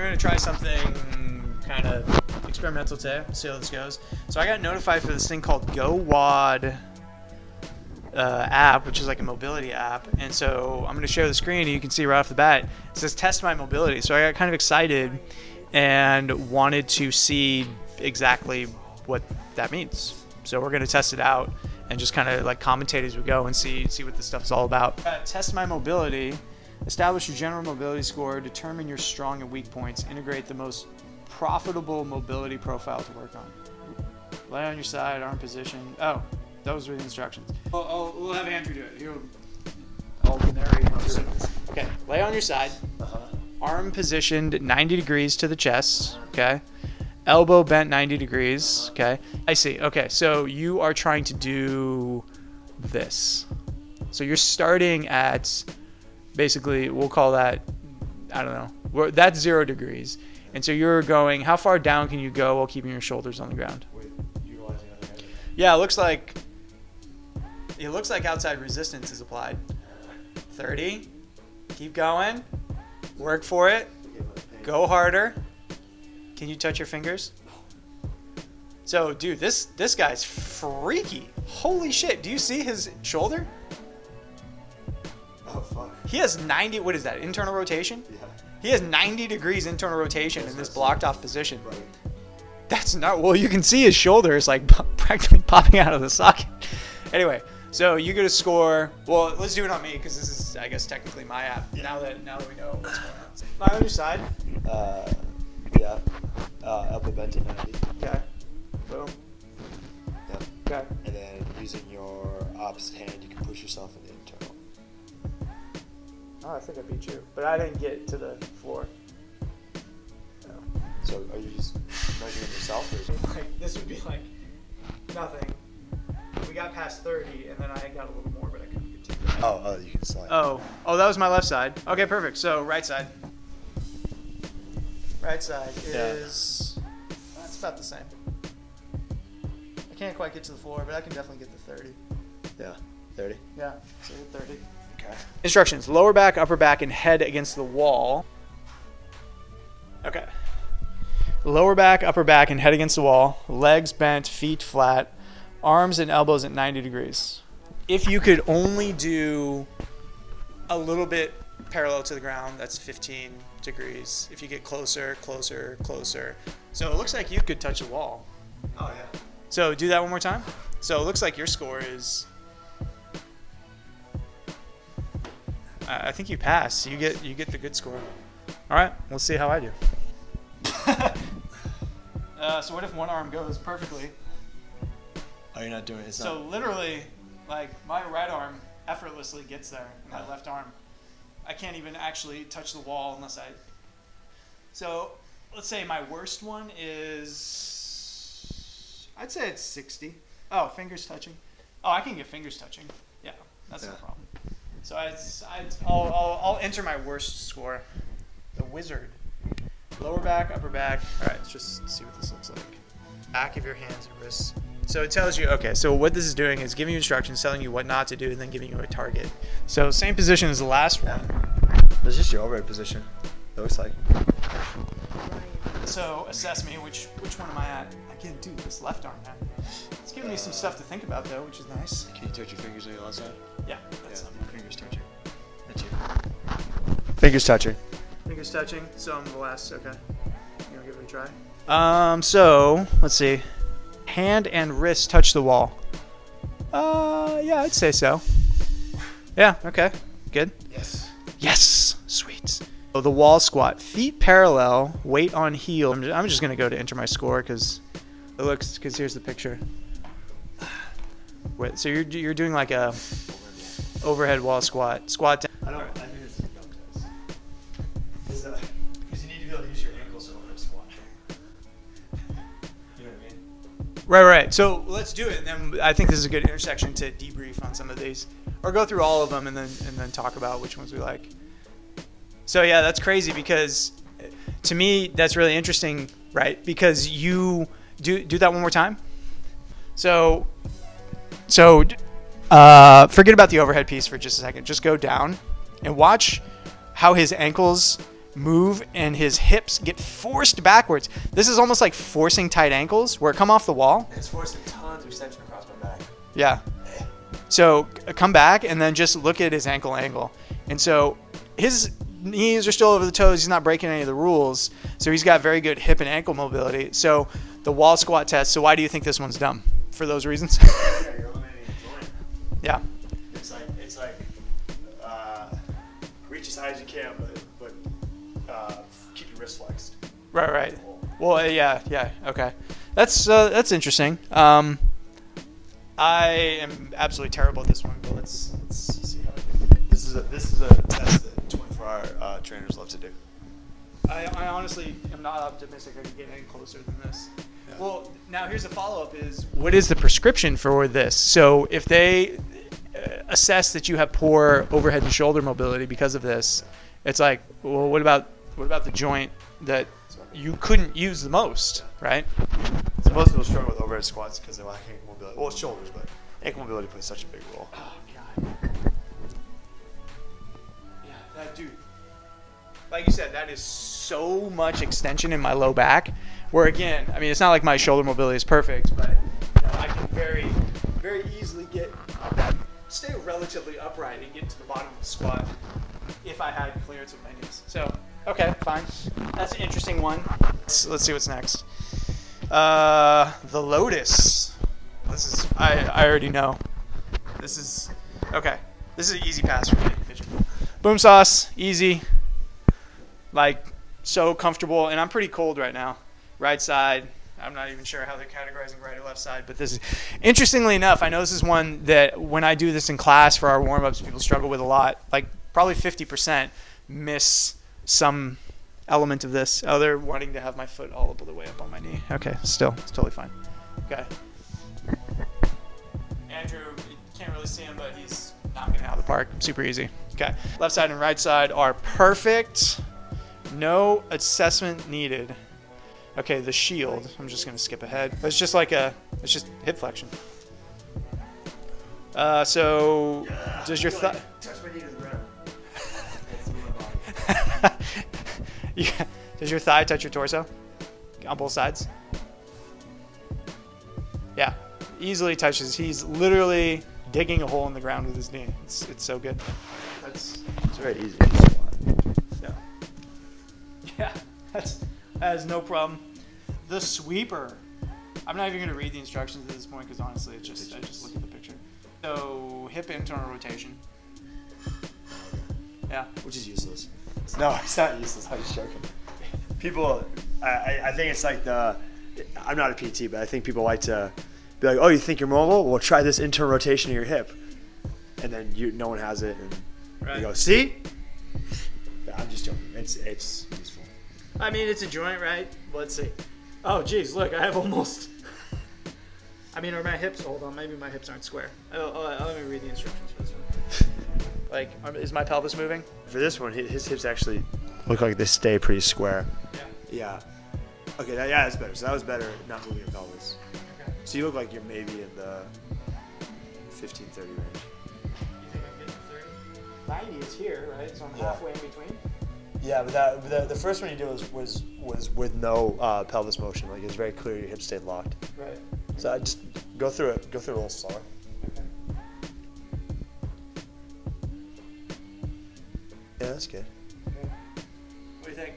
gonna try something kind of experimental today. See how this goes. So I got notified for this thing called GOWOD app, which is like a mobility app. And so I'm gonna share the screen and you can see right off the bat, it says test my mobility. So I got kind of excited and wanted to see exactly what that means. So we're gonna test it out and just kind of like commentate as we go and see what this stuff is all about. Test my mobility, establish your general mobility score, determine your strong and weak points, integrate the most profitable mobility profile to work on. Lay on your side, arm position. Oh, those are the instructions. We'll have Andrew do it. I'll narrate. Okay, lay on your side. Arm positioned 90 degrees to the chest. Okay. Elbow bent 90 degrees. Okay. I see. Okay, so you are trying to do this. So you're starting at basically, we'll call that, I don't know, that's 0 degrees. And so you're going, how far down can you go while keeping your shoulders on the ground? Utilizing other hand. Yeah, it looks like outside resistance is applied. 30. Keep going. Work for it. Go harder. Can you touch your fingers? So, dude, this guy's freaky. Holy shit. Do you see his shoulder? Oh, fuck. He has 90, what is that, internal rotation? Yeah. He has 90 degrees internal rotation in this blocked off position. Right. That's not, well, you can see his shoulder is like practically popping out of the socket. Anyway, so you get a score. Well, let's do it on me because this is, I guess, technically my app. Yeah. Now that we know what's going on. Lie on your side. Yeah. Elbow bent at 90. Okay. Boom. Yep. Okay. And then using your opposite hand, you can push yourself in the internal. Oh, I think I beat you, but I didn't get to the floor. No. So are you just measuring yourself? Or? Like, this would be like nothing. We got past 30, and then I got a little more, but I couldn't get to it. Oh, you can slide. Oh, that was my left side. Okay, perfect. So right side. Right side is, that's about the same. I can't quite get to the floor, but I can definitely get to 30. Yeah. 30. Yeah, so hit 30. Okay. Instructions: lower back, upper back, and head against the wall. Okay. Lower back, upper back, and head against the wall. Legs bent, feet flat. Arms and elbows at 90 degrees. If you could only do a little bit parallel to the ground, that's 15 degrees. If you get closer, closer, closer. So it looks like you could touch the wall. Oh, yeah. So do that one more time. So it looks like your score is, I think you pass. You get the good score. All right, we'll see how I do. So what if one arm goes perfectly? Oh, you're not doing it. It's So not. literally, like my right arm effortlessly gets there, and my left arm, I can't even actually touch the wall unless I. So let's say my worst one is, I'd say it's 60. Oh, fingers touching. Oh, I can get fingers touching. Yeah, that's no problem. So I'll enter my worst score. The wizard. Lower back, upper back. All right, let's just see what this looks like. Back of your hands and wrists. So it tells you, okay, so what this is doing is giving you instructions, telling you what not to do, and then giving you a target. So same position as the last one. That's just your overhead position. It looks like. So assess me, which one am I at? I can't do this left arm, man. It's giving me some stuff to think about though, which is nice. Can you touch your fingers on your left side? Yeah, that's something. Fingers touching. That's you. Fingers touching. Fingers touching, so I'm the last, okay. You wanna give it a try? So, let's see. Hand and wrist touch the wall. Yeah, I'd say so. Yeah, okay, good. Yes. Yes, sweet. So the wall squat, feet parallel, weight on heel. I'm just gonna go to enter my score because here's the picture. Wait, so you're doing like a overhead wall squat down. I think this is a dumb test. Because you need to be able to use your ankles over a squat. You know what I mean? Right. So let's do it, and then I think this is a good intersection to debrief on some of these, or go through all of them, and then talk about which ones we like. So yeah, that's crazy because to me that's really interesting, right? Because you do that one more time. So forget about the overhead piece for just a second. Just go down and watch how his ankles move and his hips get forced backwards. This is almost like forcing tight ankles where it come off the wall. It's forcing tons of extension across my back. Yeah. So come back and then just look at his ankle angle. And so his knees are still over the toes. He's not breaking any of the rules. So he's got very good hip and ankle mobility. So the wall squat test. So why do you think this one's dumb? For those reasons? Yeah, you're eliminating the joint. Yeah. It's like reach as high as you can, but keep your wrist flexed. Right. Well, yeah. Okay. That's interesting. I am absolutely terrible at this one, but let's see how I do. This is a test that 24-hour trainers love to do. I honestly am not optimistic I can get any closer than this. Yeah. Well, now here's a follow-up is, what is the prescription for this? So if they assess that you have poor overhead and shoulder mobility because of this, it's like, well, what about the joint that you couldn't use the most, right? So most people struggle with overhead squats because they lack ankle mobility. Well, it's shoulders, but ankle mobility plays such a big role. Oh, God. Yeah, that dude. Like you said, that is so much extension in my low back. Where again, I mean, it's not like my shoulder mobility is perfect, but I can very, very easily stay relatively upright and get to the bottom of the squat if I had clearance with my knees. So, okay, fine. That's an interesting one. Let's see what's next. The Lotus. This is I already know. This is okay. This is an easy pass for me. Boom sauce, easy. Like so comfortable, and I'm pretty cold right now. Right side. I'm not even sure how they're categorizing right or left side, but this is, interestingly enough, I know this is one that when I do this in class for our warm-ups, people struggle with a lot. Like probably 50% miss some element of this. Oh, they're wanting to have my foot all the way up on my knee. Okay, still, it's totally fine. Okay. Andrew, you can't really see him, but he's knocking it out of the park. Super easy. Okay. Left side and right side are perfect. No assessment needed. Okay, the shield. I'm just gonna skip ahead. It's just hip flexion. So, does your thigh? Touch my knee to the ground. Yeah. Does your thigh touch your torso? On both sides? Yeah. Easily touches. He's literally digging a hole in the ground with his knee. It's so good. It's very easy to squat. Yeah. Yeah. That is no problem. The sweeper. I'm not even going to read the instructions at this point because honestly, I just look at the picture. So hip internal rotation. Yeah. Which is useless. No, it's not useless. I'm just joking. People, I think it's like I'm not a PT, but I think people like to be like, oh, you think you're mobile? Well, try this internal rotation of your hip. And then no one has it. And right. You go, see? I'm just joking. It's useful. I mean, it's a joint, right? Let's see. Oh, geez, look, I have almost... I mean, are my hips... Hold on, maybe my hips aren't square. Let me read the instructions for this one. Like, is my pelvis moving? For this one, his hips actually look like they stay pretty square. Yeah. Yeah. Okay, that's better. So that was better not moving your pelvis. Okay. So you look like you're maybe in the 15, 30 range. You think I can get to 30? 90 is here, right? So I'm halfway in between? Yeah, but the first one you did was with no pelvis motion. Like, it was very clear your hips stayed locked. Right. So I just go through it a little slower. Okay. Yeah, that's good. Okay. What do you think?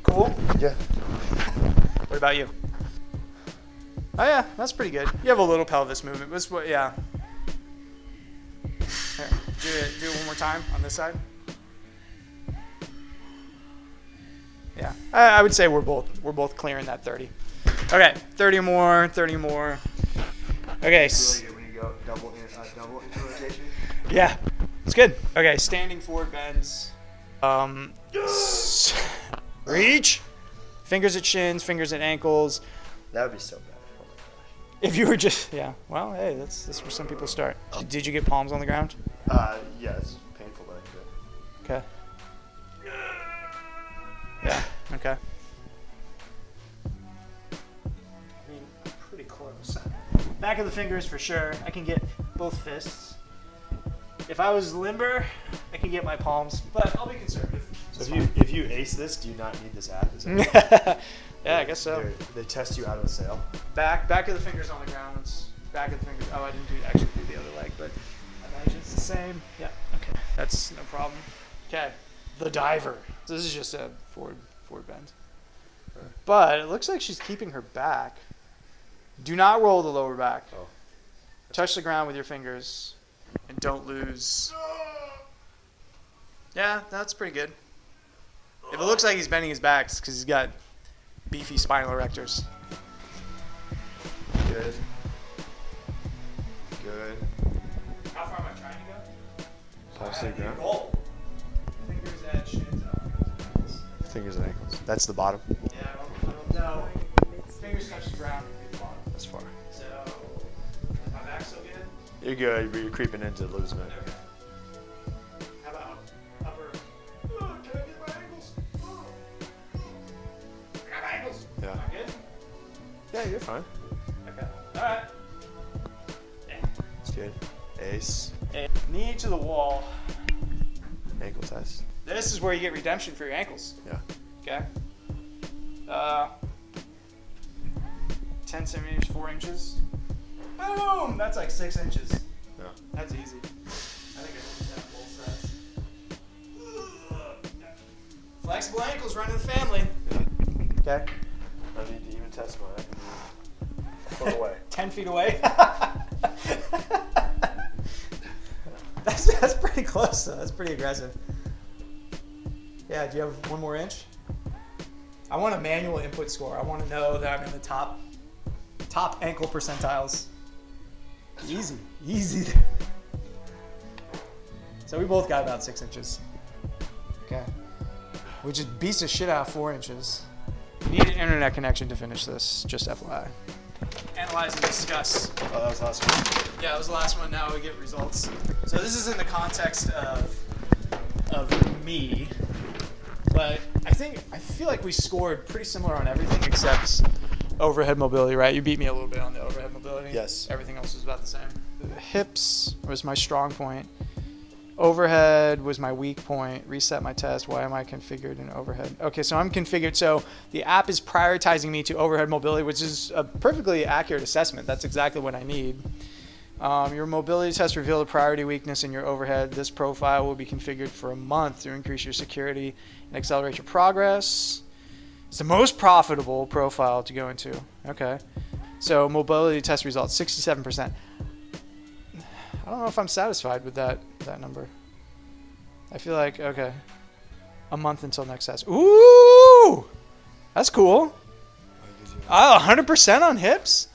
Cool. Yeah. What about you? Oh yeah, that's pretty good. You have a little pelvis movement. Yeah. Here, do it one more time on this side. Yeah, I would say we're both clearing that 30. Okay, 30 more. Okay. It's really good when you go double into rotation. Yeah, it's good. Okay, standing forward bends. Reach. Fingers at shins, fingers at ankles. That would be so bad. Oh my gosh. If you were just, yeah. Well, hey, that's where some people start. Did you get palms on the ground? Yeah, it's painful, but I can do it. Okay. Yeah. Okay. I mean, pretty close. Back of the fingers for sure. I can get both fists. If I was limber, I can get my palms, but I'll be conservative. So if you ace this, do you not need this app? Is that Yeah, I guess so. They test you out of the sale. Back of the fingers on the ground. Back of the fingers. Oh, I didn't actually do the other leg, but I imagine it's the same. Yeah. Okay. That's no problem. Okay. The diver. So this is just a forward bend. But it looks like she's keeping her back. Do not roll the lower back. Oh. Touch the ground with your fingers, and don't lose. Yeah, that's pretty good. If it looks like he's bending his back, it's because he's got beefy spinal erectors. Good. Good. How far am I trying to go? Toss to the ground. Goal. Fingers at shins. Fingers and ankles. That's the bottom. Yeah, I don't know. Fingers touch the ground. That's far. So, is my back still good? You're good, but you're creeping into losing it. Okay. How about upper? Oh, can I get my ankles? Oh. I got my ankles. Yeah. Am I good? Yeah, you're fine. Okay. All right. It's good. Ace. Knee to the wall. Ankle test. This is where you get redemption for your ankles. Yeah. Okay. 10 centimeters, 4 inches. Boom! That's like 6 inches. Yeah. That's easy. I think I did that full set. Flexible ankles running the family. Okay. I need to even test mine. I can move a foot away. 10 feet away. That's pretty close though. That's pretty aggressive. Yeah, do you have 1 more inch? I want a manual input score. I want to know that I'm in the top ankle percentiles. Easy. So we both got about 6 inches. Okay. We just beats the shit out of 4 inches. You need an internet connection to finish this, just FYI. Analyze and discuss. Oh, that was the last one. Yeah, that was the last one. Now we get results. So this is in the context of me, but I feel like we scored pretty similar on everything except overhead mobility, right? You beat me a little bit on the overhead mobility. Yes. Everything else was about the same. The hips was my strong point. Overhead was my weak point. Reset my test. Why am I configured in overhead? Okay, so I'm configured. So the app is prioritizing me to overhead mobility, which is a perfectly accurate assessment. That's exactly what I need. Your mobility test revealed a priority weakness in your overhead. This profile will be configured for a month to increase your security and accelerate your progress. It's the most profitable profile to go into. Okay. So mobility test results, 67%. I don't know if I'm satisfied with that number. I feel like, okay, a month until next test. Ooh, that's cool. 100% on hips.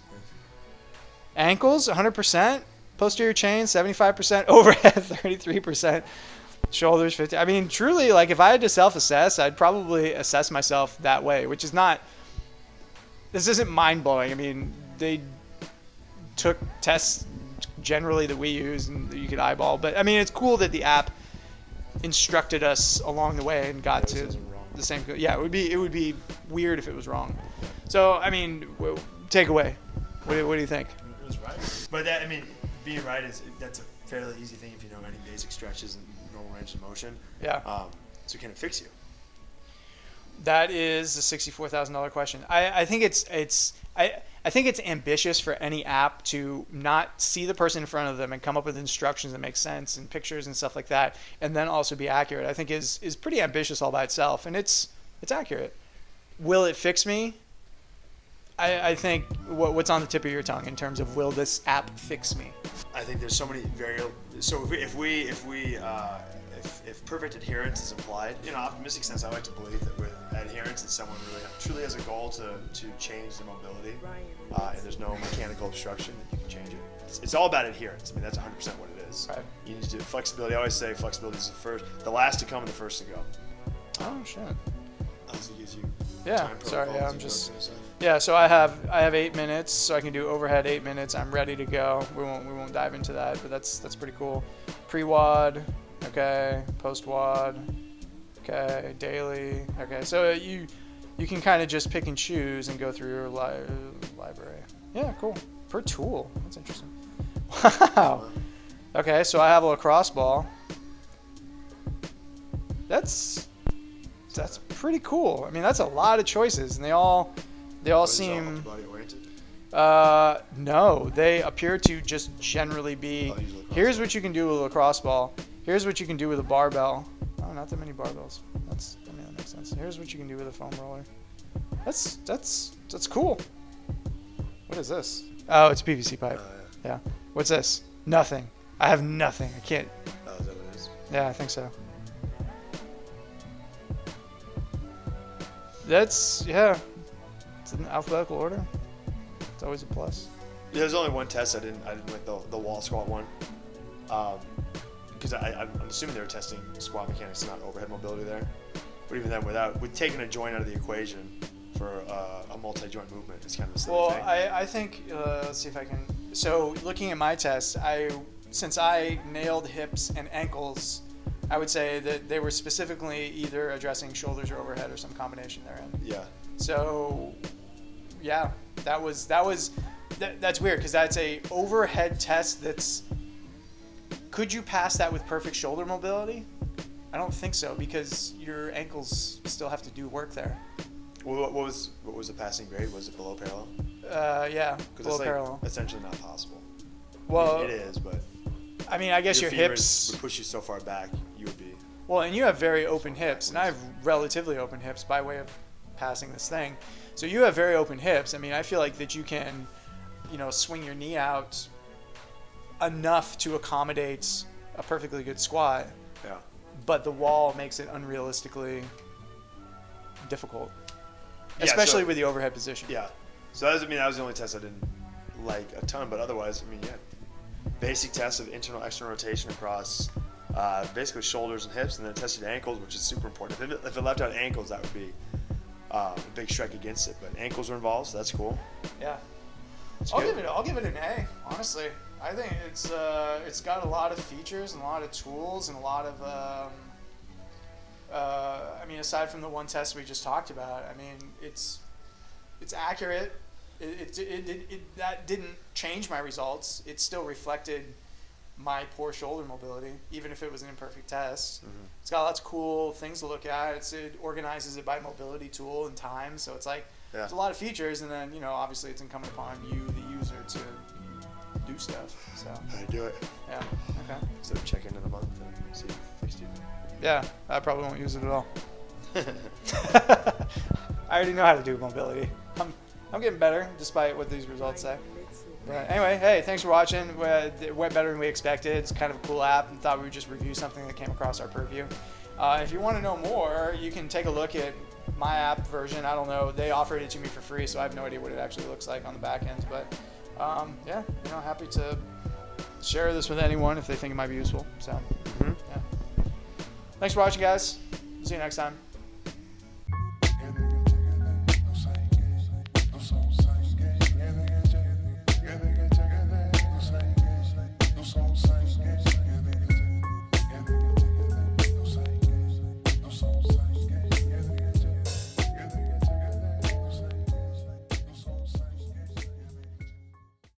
Ankles, 100%. Posterior chain, 75%. Overhead, 33%. Shoulders, 50%. I mean, truly, like if I had to self-assess, I'd probably assess myself that way, which is not, this isn't mind-blowing. I mean, they took tests generally that we use and that you could eyeball, but I mean, it's cool that the app instructed us along the way and got to the same. Yeah, it would be weird if it was wrong. So, I mean, take away. What do you think? It was right. But that, I mean, being right that's a fairly easy thing if you know any basic stretches and normal range of motion. Yeah. So can it fix you? That is the $64,000 question. I think I think it's ambitious for any app to not see the person in front of them and come up with instructions that make sense and pictures and stuff like that, and then also be accurate. I think is pretty ambitious all by itself, and it's accurate. Will it fix me? I think what's on the tip of your tongue in terms of will this app fix me? I think there's so many variables. So if perfect adherence is applied, in an optimistic sense, I like to believe that with adherence, that someone really truly has a goal to change their mobility, and there's no mechanical obstruction that you can change it. It's all about adherence. I mean, that's 100% what it is. Right. You need to do flexibility. I always say flexibility is the last to come and the first to go. Oh shit. Also gives you time sorry. Yeah, I'm protocols just. and stuff. Yeah, so I have 8 minutes, so I can do overhead 8 minutes. I'm ready to go. We won't dive into that, but that's pretty cool. Pre-WOD, okay. Post-WOD, okay. Daily, okay. So you can kind of just pick and choose and go through your library. Yeah, cool. Per tool, that's interesting. Wow. Okay, so I have a lacrosse ball. That's that's pretty cool. I mean, that's a lot of choices, and they all seem. Body oriented? No, they appear to just generally be. Here's what you can do with a lacrosse ball. Here's what you can do with a barbell. Oh, not that many barbells. That makes sense. Here's what you can do with a foam roller. That's cool. What is this? Oh, it's PVC pipe. Yeah. What's this? Nothing. I have nothing. I can't. Oh, is that what it is? Yeah, I think so. It's in alphabetical order. It's always a plus. There's only one test I didn't like the wall squat one, because I'm assuming they were testing squat mechanics, not overhead mobility there. But even then, with taking a joint out of the equation for a multi-joint movement, it's kind of a silly thing. I think let's see if I can. So looking at my test, since I nailed hips and ankles, I would say that they were specifically either addressing shoulders or overhead or some combination therein. Yeah. So, yeah, that's weird because that's a overhead test. Could you pass that with perfect shoulder mobility? I don't think so because your ankles still have to do work there. What was the passing grade? Was it below parallel? Yeah, below it's parallel. Essentially not possible. Well, it is, but I mean, I guess your hips would push you so far back, you would be. Well, and you have very open hips, and I have relatively open hips by way of passing this thing. So you have very open hips. I mean, I feel like that you can, swing your knee out enough to accommodate a perfectly good squat. Yeah. But the wall makes it unrealistically difficult, especially with the overhead position. Yeah. So that was the only test I didn't like a ton, but otherwise, basic tests of internal external rotation across basically shoulders and hips, and then tested ankles, which is super important. If it left out ankles, that would be a big strike against it. But ankles are involved, so that's cool. Yeah. I'll give it an A. Honestly, I think it's got a lot of features and a lot of tools and a lot of. Aside from the one test we just talked about, it's accurate. That didn't change my results. It still reflected my poor shoulder mobility, even if it was an imperfect test. Mm-hmm. It's got lots of cool things to look at. It organizes it by mobility tool and time. So it's like there's a lot of features, and then obviously it's incumbent upon you, the user, to do stuff. So I do it. Yeah. Okay. So check in a month and see if you fixed it. Yeah, I probably won't use it at all. I already know how to do mobility. I'm getting better, despite what these results say. But anyway, hey, thanks for watching. It went better than we expected. It's kind of a cool app, and thought we would just review something that came across our purview. If you want to know more, you can take a look at my app version. I don't know. They offered it to me for free, so I have no idea what it actually looks like on the back end. But happy to share this with anyone if they think it might be useful. So, yeah. Thanks for watching, guys. See you next time.